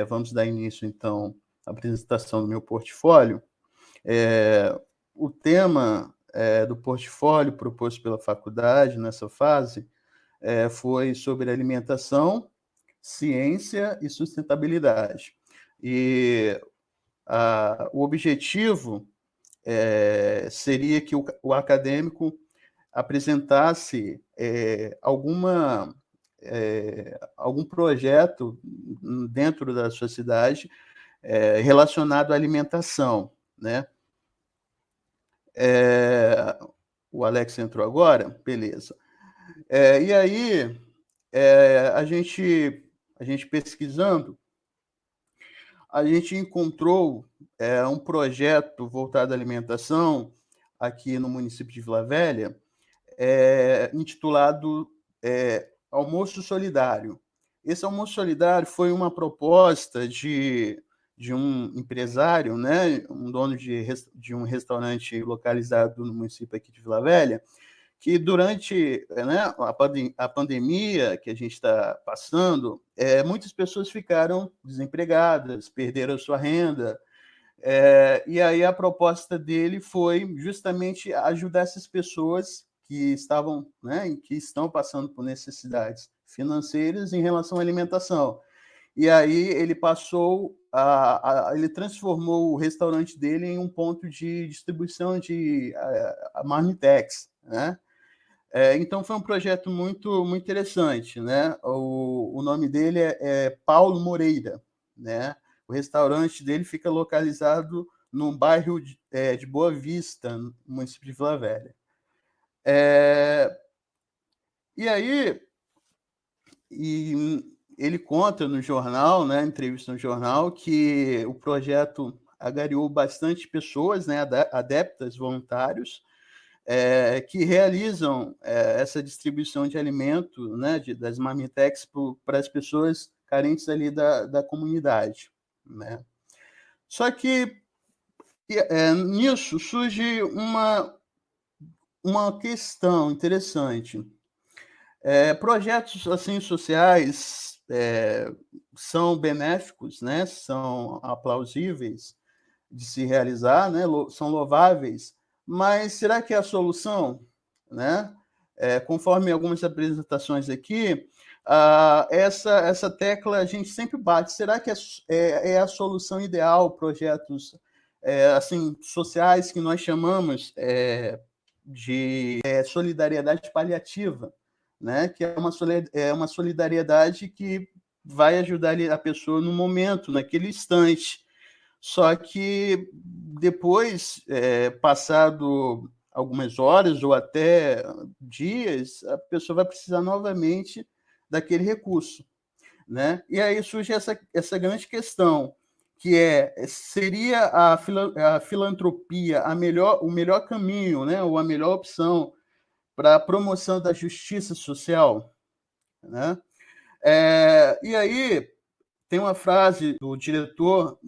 vamos dar início, então, à apresentação do meu portfólio. O tema do portfólio proposto pela faculdade nessa fase foi sobre alimentação, ciência e sustentabilidade. E o objetivo seria que o acadêmico apresentasse algum projeto dentro da sociedade relacionado à alimentação, né? O Alex entrou agora? Beleza. E aí, a gente pesquisando, a gente encontrou um projeto voltado à alimentação aqui no município de Vila Velha, intitulado Almoço Solidário. Esse Almoço Solidário foi uma proposta de um empresário, né, um dono de um restaurante localizado no município aqui de Vila Velha, que durante, né, a pandemia que a gente está passando, muitas pessoas ficaram desempregadas, perderam sua renda, e aí a proposta dele foi justamente ajudar essas pessoas que estavam, né, que estão passando por necessidades financeiras em relação à alimentação. E aí ele ele transformou o restaurante dele em um ponto de distribuição de marmitex, né? Então foi um projeto muito, muito interessante, né? O nome dele é Paulo Moreira, né? O restaurante dele fica localizado no bairro de Boa Vista, no município de Vila Velha. E aí, ele conta no jornal, né, entrevista no jornal, que o projeto agariou bastante pessoas, né, adeptas, voluntários, que realizam essa distribuição de alimento, né, das marmitex para as pessoas carentes ali da comunidade, né? Só que nisso surge uma questão interessante. Projetos assim sociais são benéficos, né, são aplausíveis de se realizar, né, são louváveis, mas será que é a solução? Né? Conforme algumas apresentações aqui, essa tecla a gente sempre bate. Será que é a solução ideal, projetos assim, sociais que nós chamamos de solidariedade paliativa, né? Que é uma solidariedade que vai ajudar a pessoa no momento, naquele instante. Só que depois, passado algumas horas ou até dias, a pessoa vai precisar novamente daquele recurso, né? E aí surge essa grande questão, que seria a filantropia o melhor caminho, né? Ou a melhor opção para a promoção da justiça social, né? E aí tem uma frase do diretor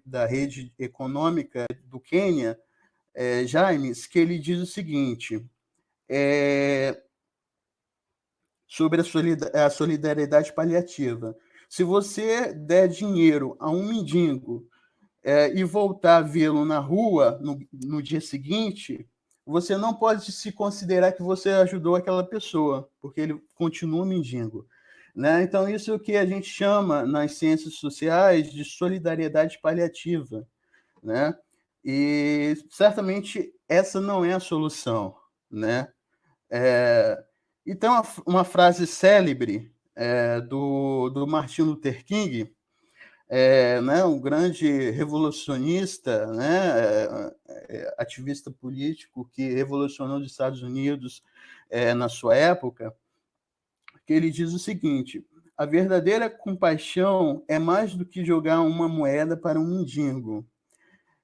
da rede econômica do Quênia, James, que ele diz o seguinte, sobre a solidariedade paliativa. Se você der dinheiro a um mendigo e voltar a vê-lo na rua no dia seguinte, você não pode se considerar que você ajudou aquela pessoa, porque ele continua mendigo. Né? Então, isso é o que a gente chama nas ciências sociais de solidariedade paliativa. Né? E certamente essa não é a solução. Né? Então, uma frase célebre do Martin Luther King, né, um grande revolucionista, né, ativista político que revolucionou os Estados Unidos na sua época, que ele diz o seguinte: a verdadeira compaixão é mais do que jogar uma moeda para um mendigo.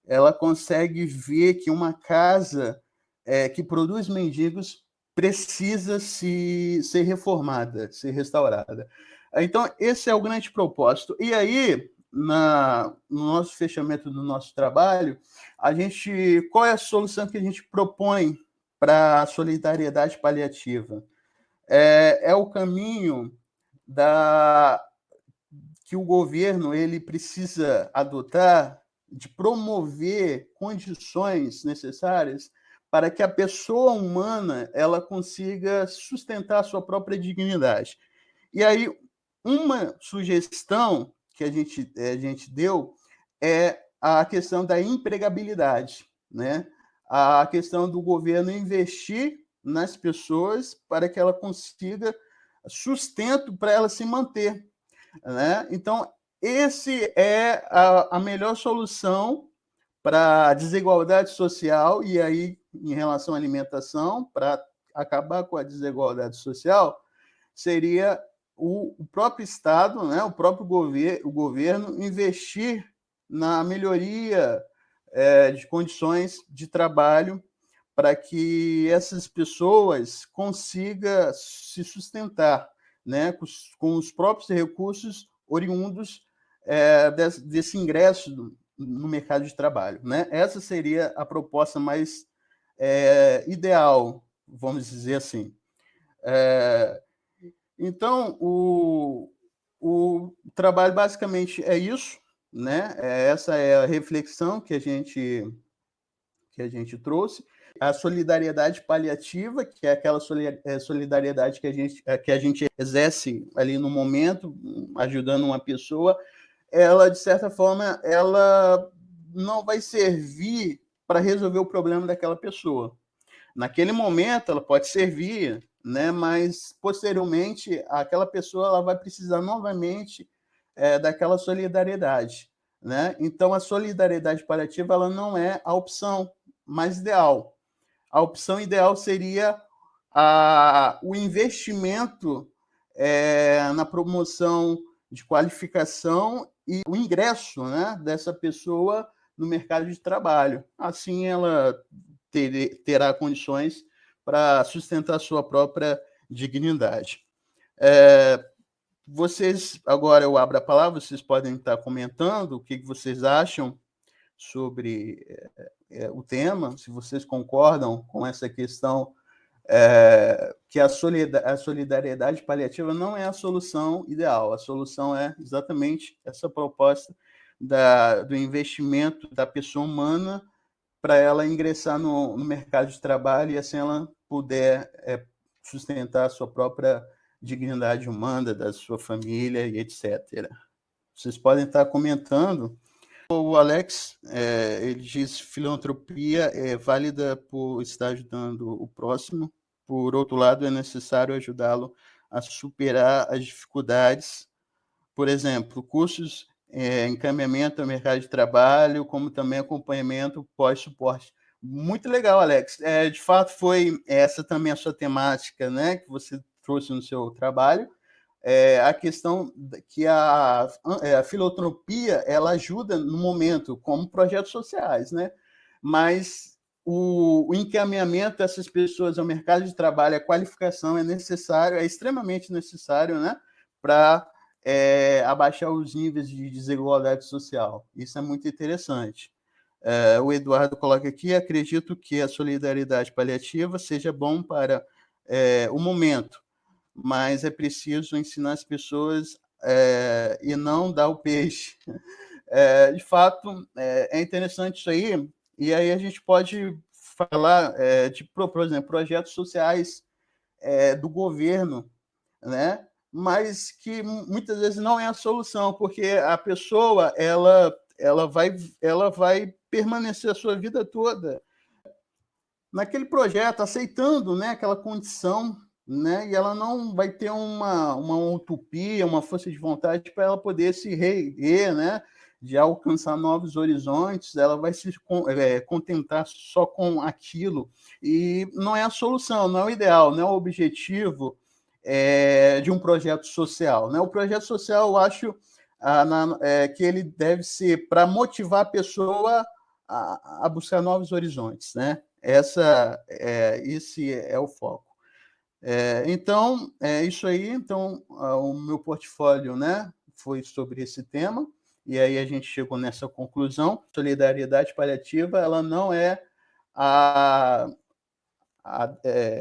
Ela consegue ver que uma casa que produz mendigos precisa ser reformada, ser restaurada. Então, esse é o grande propósito. E aí, no nosso fechamento do nosso trabalho, qual é a solução que a gente propõe para a solidariedade paliativa? É o caminho que o governo ele precisa adotar de promover condições necessárias para que a pessoa humana ela consiga sustentar a sua própria dignidade. E aí, uma sugestão que a gente deu é a questão da empregabilidade, né? A questão do governo investir nas pessoas para que ela consiga sustento para ela se manter, né? Então, esse é a melhor solução para a desigualdade social, e aí, em relação à alimentação, para acabar com a desigualdade social, seria o próprio Estado, né, o próprio o governo, investir na melhoria de condições de trabalho para que essas pessoas consigam se sustentar, né, com os próprios recursos oriundos desse ingresso no mercado de trabalho, né? Essa seria a proposta mais ideal, vamos dizer assim. Então, o trabalho basicamente é isso, né? Essa é a reflexão que a gente trouxe. A solidariedade paliativa, que é aquela solidariedade que a gente exerce ali no momento, ajudando uma pessoa, ela, de certa forma, ela não vai servir para resolver o problema daquela pessoa. Naquele momento, ela pode servir, né, mas, posteriormente, aquela pessoa ela vai precisar novamente daquela solidariedade. Né? Então, a solidariedade paliativa ela não é a opção mais ideal. A opção ideal seria o investimento na promoção de qualificação e o ingresso, né, dessa pessoa no mercado de trabalho. Assim, ela terá condições para sustentar a sua própria dignidade. Vocês, agora eu abro a palavra, vocês podem estar comentando o que vocês acham sobre o tema, se vocês concordam com essa questão que a solidariedade paliativa não é a solução ideal. A solução é exatamente essa proposta do investimento da pessoa humana para ela ingressar no mercado de trabalho e assim ela puder sustentar a sua própria dignidade humana, da sua família e etc. Vocês podem estar comentando. O Alex, ele diz que filantropia é válida por estar ajudando o próximo, por outro lado, é necessário ajudá-lo a superar as dificuldades, por exemplo, cursos, encaminhamento ao mercado de trabalho, como também acompanhamento pós-suporte. Muito legal, Alex. De fato, foi essa também a sua temática, né, que você trouxe no seu trabalho. A questão que a filantropia ela ajuda no momento, como projetos sociais, né? Mas o encaminhamento dessas pessoas ao mercado de trabalho, a qualificação é necessário, é extremamente necessário, né? Para abaixar os níveis de desigualdade social. Isso é muito interessante. O Eduardo coloca aqui, acredito que a solidariedade paliativa seja bom para o momento, mas é preciso ensinar as pessoas e não dar o peixe. De fato, é interessante isso aí, e aí a gente pode falar de, por exemplo, projetos sociais do governo, né? Mas que muitas vezes não é a solução, porque a pessoa ela vai permanecer a sua vida toda naquele projeto, aceitando, né, aquela condição, né, e ela não vai ter uma utopia, uma força de vontade para ela poder se reerguer, né, de alcançar novos horizontes, ela vai se contentar só com aquilo, e não é a solução, não é o ideal, não é o objetivo de um projeto social. Né? O projeto social, eu acho que ele deve ser para motivar a pessoa a buscar novos horizontes, né? Esse é o foco. Então, é isso aí. Então, o meu portfólio, né, foi sobre esse tema, e aí a gente chegou nessa conclusão. Solidariedade paliativa, ela não é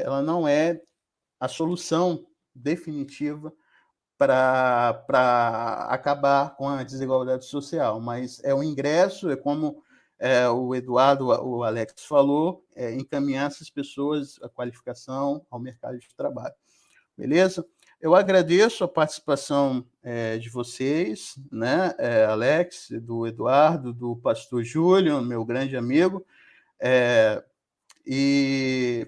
ela não é a solução definitiva para acabar com a desigualdade social, mas é o ingresso, é como o Eduardo, o Alex falou, encaminhar essas pessoas, a qualificação ao mercado de trabalho. Beleza? Eu agradeço a participação de vocês, né, Alex, do Eduardo, do pastor Júlio, meu grande amigo, e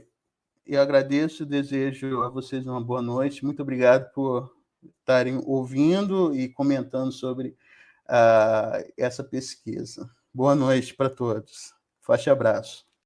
agradeço e desejo a vocês uma boa noite. Muito obrigado por estarem ouvindo e comentando sobre essa pesquisa. Boa noite para todos. Forte abraço.